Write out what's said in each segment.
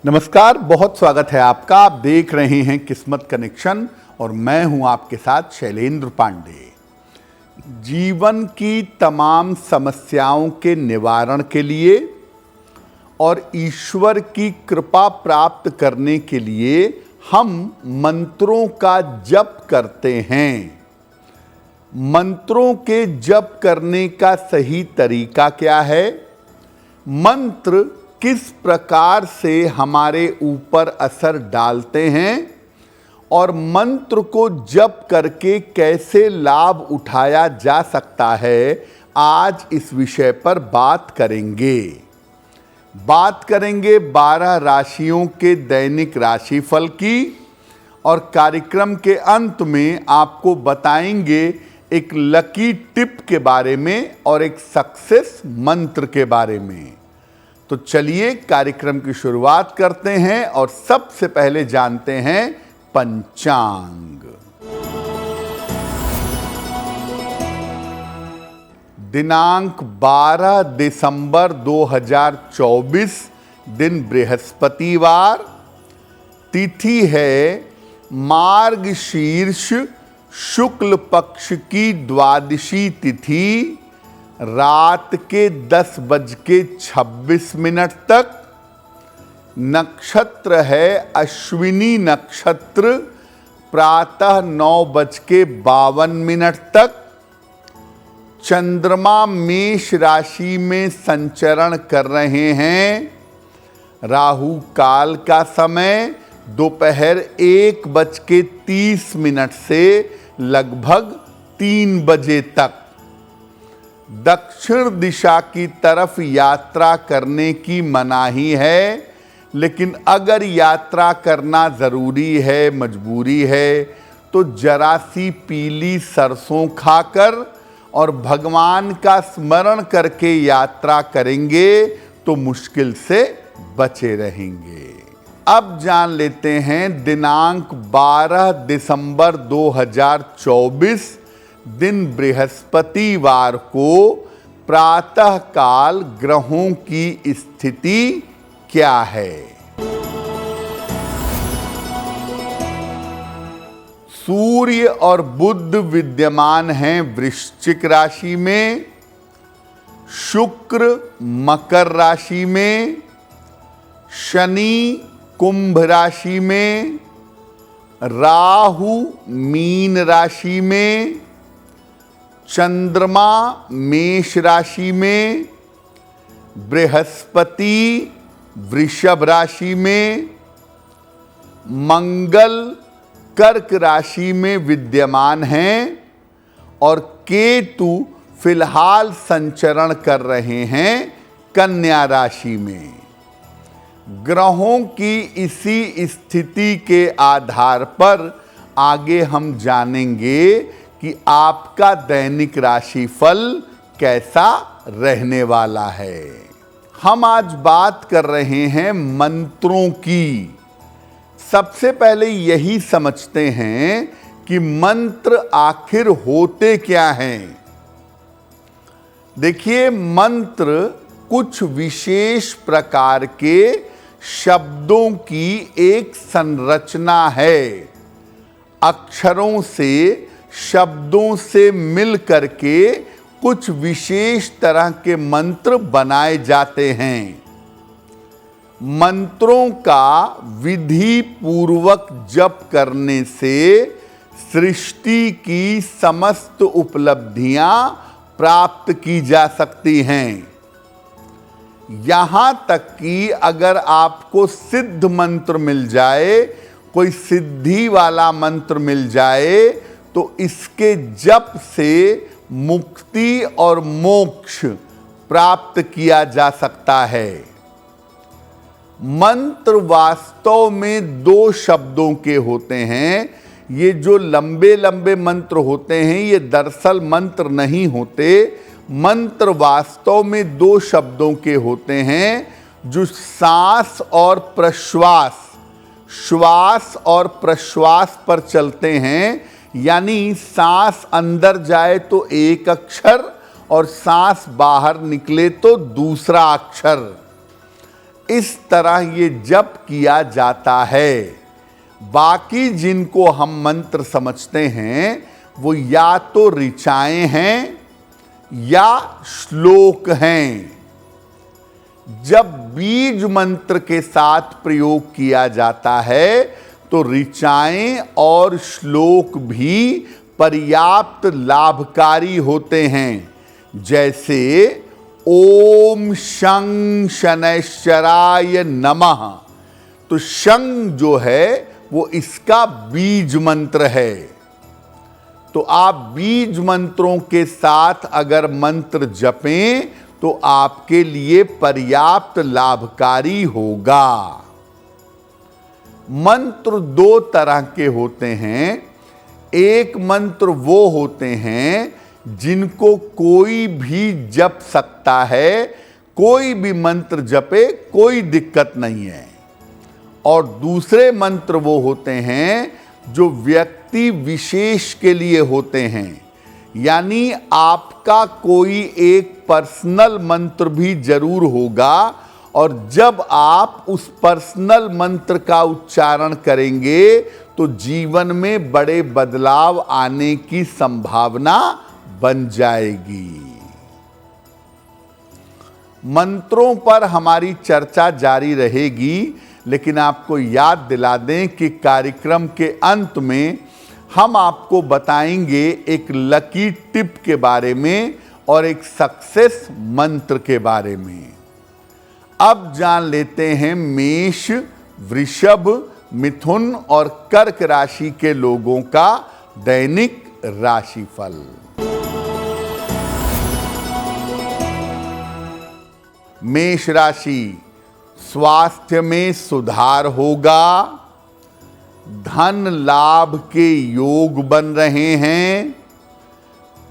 नमस्कार, बहुत स्वागत है आपका। आप देख रहे हैं किस्मत कनेक्शन और मैं हूं आपके साथ शैलेंद्र पांडे। जीवन की तमाम समस्याओं के निवारण के लिए और ईश्वर की कृपा प्राप्त करने के लिए हम मंत्रों का जप करते हैं। मंत्रों के जप करने का सही तरीका क्या है? मंत्र किस प्रकार से हमारे ऊपर असर डालते हैं और मंत्र को जप करके कैसे लाभ उठाया जा सकता है, आज इस विषय पर बात करेंगे। 12 राशियों के दैनिक राशिफल की और कार्यक्रम के अंत में आपको बताएंगे एक लकी टिप के बारे में और एक सक्सेस मंत्र के बारे में। तो चलिए कार्यक्रम की शुरुआत करते हैं और सबसे पहले जानते हैं पंचांग। दिनांक 12 दिसंबर 2024, दिन बृहस्पतिवार, तिथि है मार्गशीर्ष शुक्ल पक्ष की द्वादशी तिथि, रात के 10:26 तक। नक्षत्र है अश्विनी नक्षत्र, प्रातः 9:52 तक। चंद्रमा मेष राशि में संचरण कर रहे हैं। राहु काल का समय दोपहर 1:30 से लगभग 3 बजे तक। दक्षिण दिशा की तरफ यात्रा करने की मनाही है, लेकिन अगर यात्रा करना ज़रूरी है, मजबूरी है, तो जरा सी पीली सरसों खाकर और भगवान का स्मरण करके यात्रा करेंगे तो मुश्किल से बचे रहेंगे। अब जान लेते हैं दिनांक 12 दिसंबर 2024, दिन बृहस्पतिवार को प्रातः काल ग्रहों की स्थिति क्या है। सूर्य और बुध विद्यमान हैं वृश्चिक राशि में, शुक्र मकर राशि में, शनि कुंभ राशि में, राहु मीन राशि में, चंद्रमा मेष राशि में, बृहस्पति वृषभ राशि में, मंगल कर्क राशि में विद्यमान हैं और केतु फिलहाल संचरण कर रहे हैं कन्या राशि में। ग्रहों की इसी स्थिति के आधार पर आगे हम जानेंगे कि आपका दैनिक राशिफल कैसा रहने वाला है। हम आज बात कर रहे हैं मंत्रों की। सबसे पहले यही समझते हैं कि मंत्र आखिर होते क्या हैं। देखिए, मंत्र कुछ विशेष प्रकार के शब्दों की एक संरचना है। अक्षरों से, शब्दों से मिल करके कुछ विशेष तरह के मंत्र बनाए जाते हैं। मंत्रों का विधि पूर्वक जप करने से सृष्टि की समस्त उपलब्धियां प्राप्त की जा सकती हैं। यहां तक कि अगर आपको सिद्ध मंत्र मिल जाए, कोई सिद्धि वाला मंत्र मिल जाए, तो इसके जप से मुक्ति और मोक्ष प्राप्त किया जा सकता है। मंत्र वास्तव में 2 शब्दों के होते हैं। ये जो लंबे लंबे मंत्र होते हैं, ये दरअसल मंत्र नहीं होते। मंत्र वास्तव में 2 शब्दों के होते हैं, जो सांस और प्रश्वास, श्वास और प्रश्वास पर चलते हैं। यानी सांस अंदर जाए तो एक अक्षर और सांस बाहर निकले तो दूसरा अक्षर। इस तरह ये जप किया जाता है। बाकी जिनको हम मंत्र समझते हैं वो या तो ऋचाएं हैं या श्लोक हैं। जब बीज मंत्र के साथ प्रयोग किया जाता है तो ऋचाएं और श्लोक भी पर्याप्त लाभकारी होते हैं। जैसे ओम शं शनैश्चराय नमः, तो शं जो है वो इसका बीज मंत्र है। तो आप बीज मंत्रों के साथ अगर मंत्र जपें तो आपके लिए पर्याप्त लाभकारी होगा। मंत्र दो तरह के होते हैं। एक मंत्र वो होते हैं जिनको कोई भी जप सकता है, कोई भी मंत्र जपे कोई दिक्कत नहीं है। और दूसरे मंत्र वो होते हैं जो व्यक्ति विशेष के लिए होते हैं, यानी आपका कोई एक पर्सनल मंत्र भी जरूर होगा और जब आप उस पर्सनल मंत्र का उच्चारण करेंगे तो जीवन में बड़े बदलाव आने की संभावना बन जाएगी। मंत्रों पर हमारी चर्चा जारी रहेगी, लेकिन आपको याद दिला दें कि कार्यक्रम के अंत में हम आपको बताएंगे एक लकी टिप के बारे में और एक सक्सेस मंत्र के बारे में। अब जान लेते हैं मेष, वृषभ, मिथुन और कर्क राशि के लोगों का दैनिक राशिफल। मेष राशि, स्वास्थ्य में सुधार होगा। धन लाभ के योग बन रहे हैं।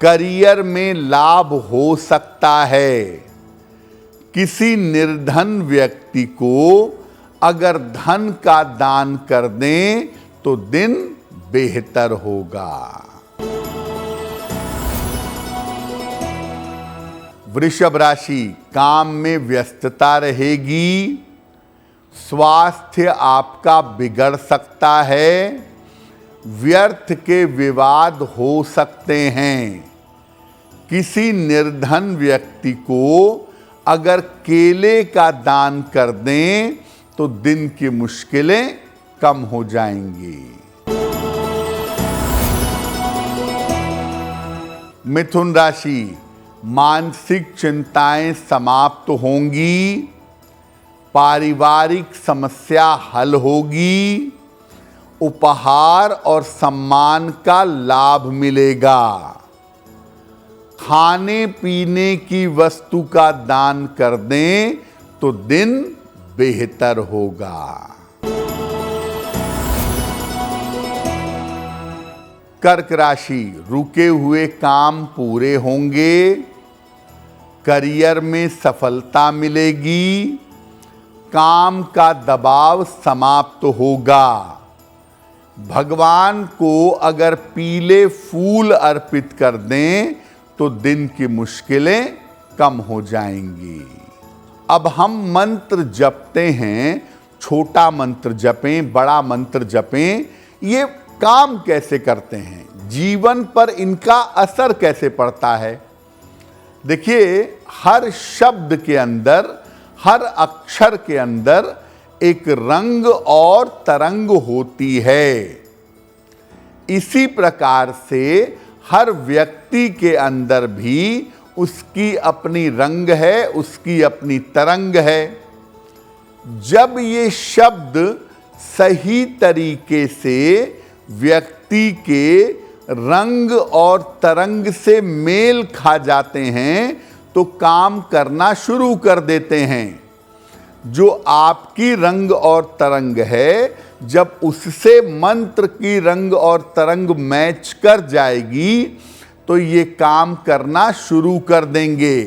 करियर में लाभ हो सकता है। किसी निर्धन व्यक्ति को अगर धन का दान कर दें तो दिन बेहतर होगा। वृषभ राशि, काम में व्यस्तता रहेगी। स्वास्थ्य आपका बिगड़ सकता है। व्यर्थ के विवाद हो सकते हैं। किसी निर्धन व्यक्ति को अगर केले का दान कर दें तो दिन की मुश्किलें कम हो जाएंगी। मिथुन राशि, मानसिक चिंताएं समाप्त होंगी। पारिवारिक समस्या हल होगी। उपहार और सम्मान का लाभ मिलेगा। खाने पीने की वस्तु का दान कर दें तो दिन बेहतर होगा। कर्क राशि, रुके हुए काम पूरे होंगे। करियर में सफलता मिलेगी। काम का दबाव समाप्त होगा। भगवान को अगर पीले फूल अर्पित कर दें तो दिन की मुश्किलें कम हो जाएंगी। अब हम मंत्र जपते हैं, छोटा मंत्र जपें, बड़ा मंत्र जपें, ये काम कैसे करते हैं, जीवन पर इनका असर कैसे पड़ता है। देखिए, हर शब्द के अंदर, हर अक्षर के अंदर एक रंग और तरंग होती है। इसी प्रकार से हर व्यक्ति के अंदर भी उसकी अपनी रंग है, उसकी अपनी तरंग है। जब ये शब्द सही तरीके से व्यक्ति के रंग और तरंग से मेल खा जाते हैं तो काम करना शुरू कर देते हैं। जो आपकी रंग और तरंग है, जब उससे मंत्र की रंग और तरंग मैच कर जाएगी तो ये काम करना शुरू कर देंगे।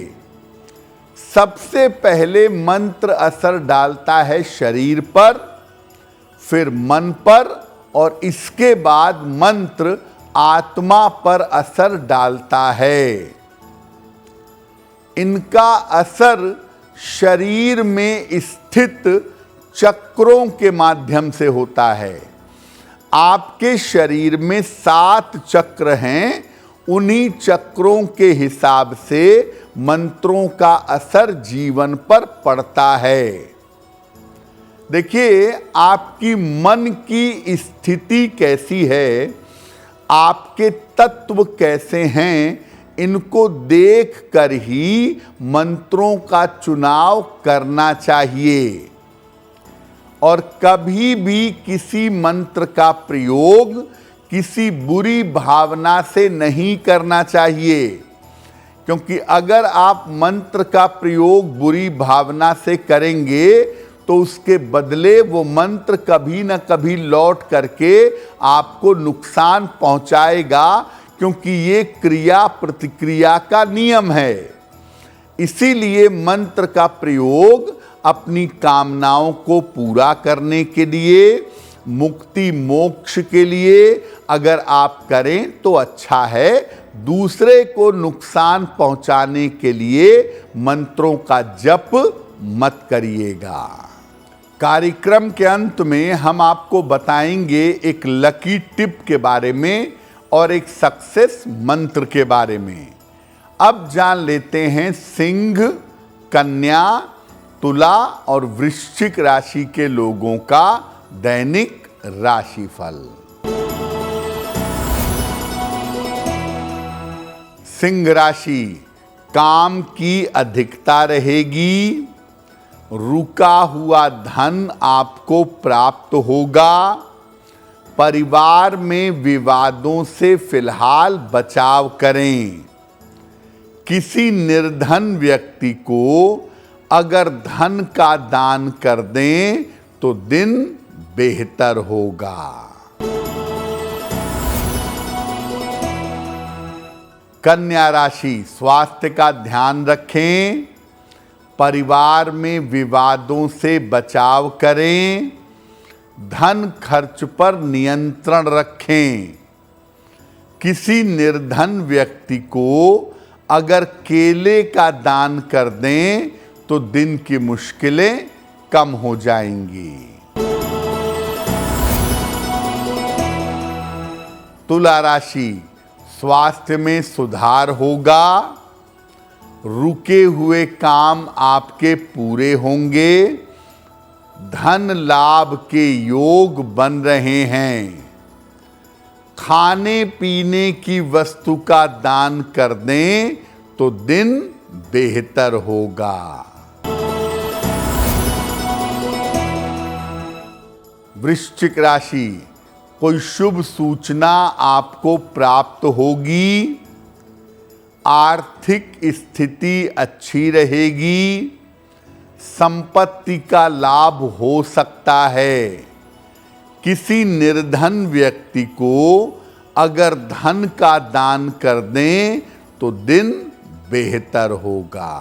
सबसे पहले मंत्र असर डालता है शरीर पर, फिर मन पर, और इसके बाद मंत्र आत्मा पर असर डालता है। इनका असर शरीर में स्थित चक्रों के माध्यम से होता है। आपके शरीर में 7 चक्र हैं, उन्हीं चक्रों के हिसाब से मंत्रों का असर जीवन पर पड़ता है। देखिए, आपकी मन की स्थिति कैसी है, आपके तत्व कैसे हैं, इनको देख कर ही मंत्रों का चुनाव करना चाहिए। और कभी भी किसी मंत्र का प्रयोग किसी बुरी भावना से नहीं करना चाहिए, क्योंकि अगर आप मंत्र का प्रयोग बुरी भावना से करेंगे तो उसके बदले वो मंत्र कभी न कभी लौट करके आपको नुकसान पहुंचाएगा, क्योंकि ये क्रिया प्रतिक्रिया का नियम है। इसीलिए मंत्र का प्रयोग अपनी कामनाओं को पूरा करने के लिए, मुक्ति मोक्ष के लिए अगर आप करें तो अच्छा है। दूसरे को नुकसान पहुंचाने के लिए मंत्रों का जप मत करिएगा। कार्यक्रम के अंत में हम आपको बताएंगे एक लकी टिप के बारे में और एक सक्सेस मंत्र के बारे में। अब जान लेते हैं सिंह, कन्या, तुला और वृश्चिक राशि के लोगों का दैनिक राशिफल। सिंह राशि, काम की अधिकता रहेगी, रुका हुआ धन आपको प्राप्त होगा, परिवार में विवादों से फिलहाल बचाव करें। किसी निर्धन व्यक्ति को अगर धन का दान कर दें तो दिन बेहतर होगा। कन्या राशि, स्वास्थ्य का ध्यान रखें, परिवार में विवादों से बचाव करें, धन खर्च पर नियंत्रण रखें। किसी निर्धन व्यक्ति को अगर केले का दान कर दें तो दिन की मुश्किलें कम हो जाएंगी। तुला राशि, स्वास्थ्य में सुधार होगा, रुके हुए काम आपके पूरे होंगे, धन लाभ के योग बन रहे हैं। खाने पीने की वस्तु का दान कर दें तो दिन बेहतर होगा। वृश्चिक राशि, कोई शुभ सूचना आपको प्राप्त होगी, आर्थिक स्थिति अच्छी रहेगी, संपत्ति का लाभ हो सकता है। किसी निर्धन व्यक्ति को अगर धन का दान कर दें तो दिन बेहतर होगा।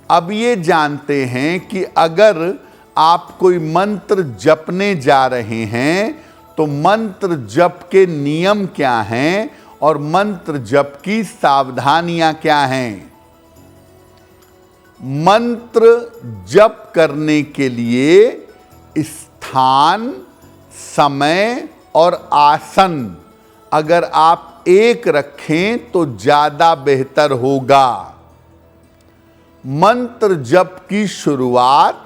अब ये जानते हैं कि अगर आप कोई मंत्र जपने जा रहे हैं तो मंत्र जप के नियम क्या हैं और मंत्र जप की सावधानियां क्या हैं। मंत्र जप करने के लिए स्थान, समय और आसन अगर आप एक रखें तो ज्यादा बेहतर होगा। मंत्र जप की शुरुआत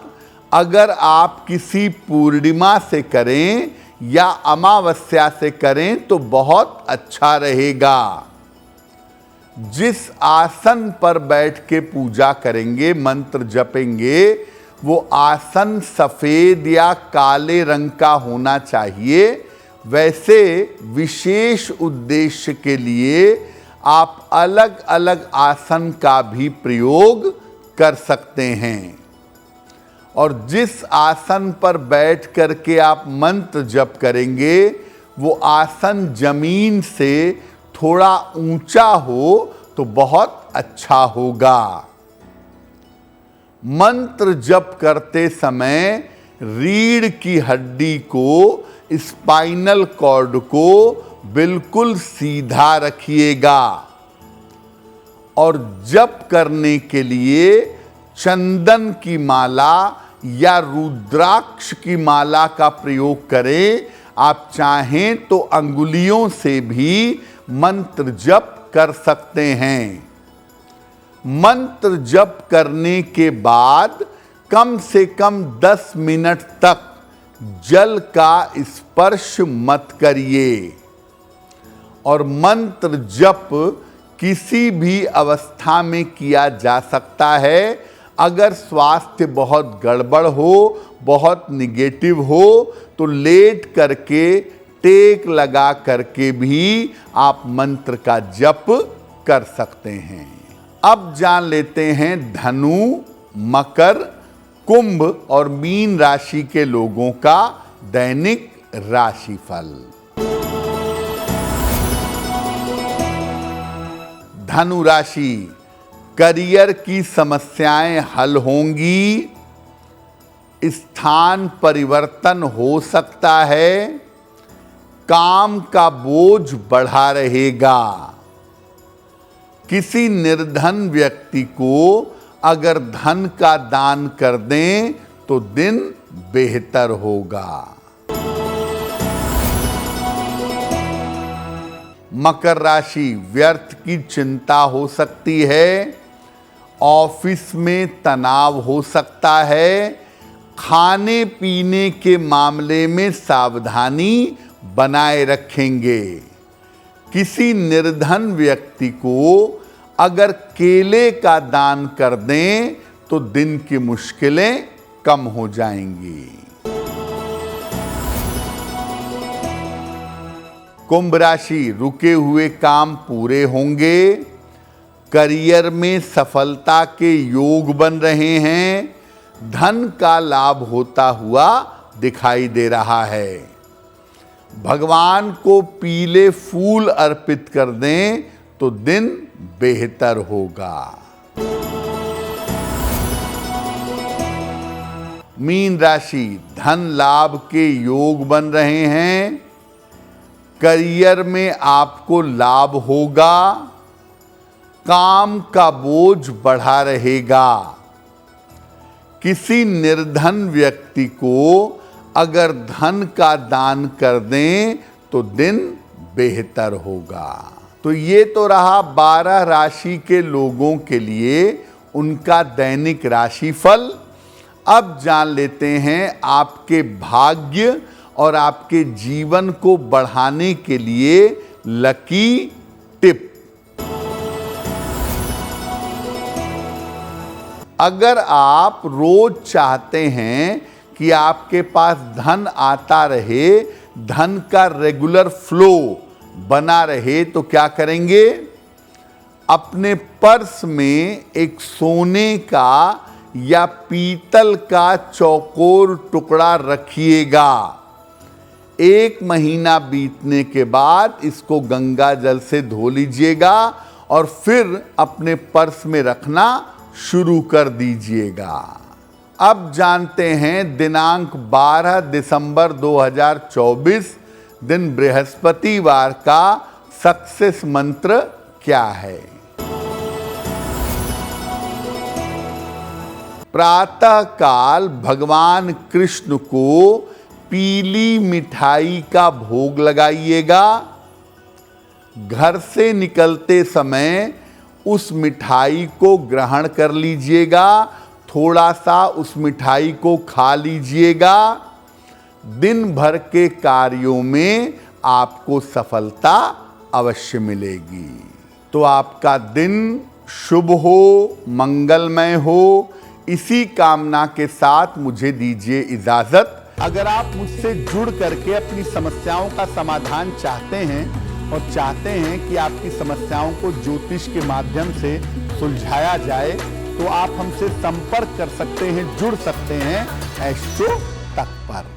अगर आप किसी पूर्णिमा से करें या अमावस्या से करें तो बहुत अच्छा रहेगा। जिस आसन पर बैठ के पूजा करेंगे, मंत्र जपेंगे, वो आसन सफेद या काले रंग का होना चाहिए। वैसे विशेष उद्देश्य के लिए आप अलग अलग आसन का भी प्रयोग कर सकते हैं। और जिस आसन पर बैठ करके आप मंत्र जप करेंगे वो आसन जमीन से थोड़ा ऊंचा हो तो बहुत अच्छा होगा। मंत्र जप करते समय रीढ़ की हड्डी को, स्पाइनल कॉर्ड को बिल्कुल सीधा रखिएगा और जप करने के लिए चंदन की माला या रुद्राक्ष की माला का प्रयोग करें। आप चाहें तो अंगुलियों से भी मंत्र जप कर सकते हैं। मंत्र जप करने के बाद कम से कम 10 मिनट तक जल का स्पर्श मत करिए। और मंत्र जप किसी भी अवस्था में किया जा सकता है। अगर स्वास्थ्य बहुत गड़बड़ हो, बहुत निगेटिव हो, तो लेट करके, टेक लगा करके भी आप मंत्र का जप कर सकते हैं। अब जान लेते हैं धनु, मकर, कुंभ और मीन राशि के लोगों का दैनिक राशिफल। धनु राशि, करियर की समस्याएं हल होंगी। स्थान परिवर्तन हो सकता है। काम का बोझ बढ़ा रहेगा। किसी निर्धन व्यक्ति को अगर धन का दान कर दें तो दिन बेहतर होगा। मकर राशि, व्यर्थ की चिंता हो सकती है। ऑफिस में तनाव हो सकता है। खाने पीने के मामले में सावधानी बनाए रखेंगे। किसी निर्धन व्यक्ति को अगर केले का दान कर दें तो दिन की मुश्किलें कम हो जाएंगी। कुंभ राशि, रुके हुए काम पूरे होंगे। करियर में सफलता के योग बन रहे हैं। धन का लाभ होता हुआ दिखाई दे रहा है। भगवान को पीले फूल अर्पित कर दें तो दिन बेहतर होगा। मीन राशि, धन लाभ के योग बन रहे हैं। करियर में आपको लाभ होगा। काम का बोझ बढ़ा रहेगा। किसी निर्धन व्यक्ति को अगर धन का दान कर दें तो दिन बेहतर होगा। तो ये तो रहा 12 राशि के लोगों के लिए उनका दैनिक राशिफल। अब जान लेते हैं आपके भाग्य और आपके जीवन को बढ़ाने के लिए लकी टिप। अगर आप रोज चाहते हैं कि आपके पास धन आता रहे, धन का रेगुलर फ्लो बना रहे, तो क्या करेंगे? अपने पर्स में एक सोने का या पीतल का चौकोर टुकड़ा रखिएगा। 1 महीना बीतने के बाद इसको गंगा जल से धो लीजिएगा और फिर अपने पर्स में रखना शुरू कर दीजिएगा। अब जानते हैं दिनांक 12 दिसंबर 2024 दिन बृहस्पतिवार का सक्सेस मंत्र क्या है। प्रातः काल भगवान कृष्ण को पीली मिठाई का भोग लगाइएगा। घर से निकलते समय उस मिठाई को ग्रहण कर लीजिएगा। थोड़ा सा उस मिठाई को खा लीजिएगा। दिन भर के कार्यों में आपको सफलता अवश्य मिलेगी। तो आपका दिन शुभ हो, मंगलमय हो, इसी कामना के साथ मुझे दीजिए इजाजत। अगर आप मुझसे जुड़ करके अपनी समस्याओं का समाधान चाहते हैं और चाहते हैं कि आपकी समस्याओं को ज्योतिष के माध्यम से सुलझाया जाए, तो आप हमसे संपर्क कर सकते हैं, जुड़ सकते हैं एस्ट्रो तक पर।